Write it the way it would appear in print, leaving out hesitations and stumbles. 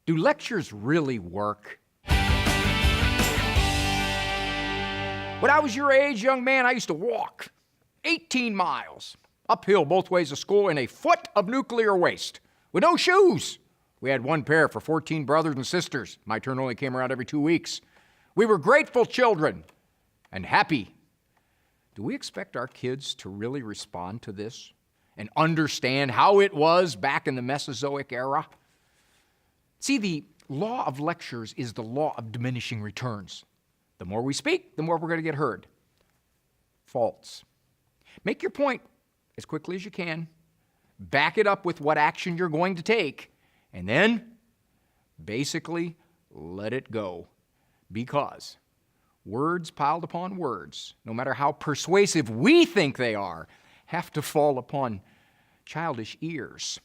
Do lectures really work? When I was your age, young man, I used to walk 18 miles uphill both ways to school in a foot of nuclear waste with no shoes. We had one pair for 14 brothers and sisters. My turn only came around every 2 weeks. We were grateful children and happy. Do we expect our kids to really respond to this and understand how it was back in the Mesozoic era? See, the law of lectures is the law of diminishing returns. The more we speak, the more we're going to get heard. False. Make your point as quickly as you can. Back it up with what action you're going to take. And then, basically, let it go. Because words piled upon words, no matter how persuasive we think they are, have to fall upon childish ears.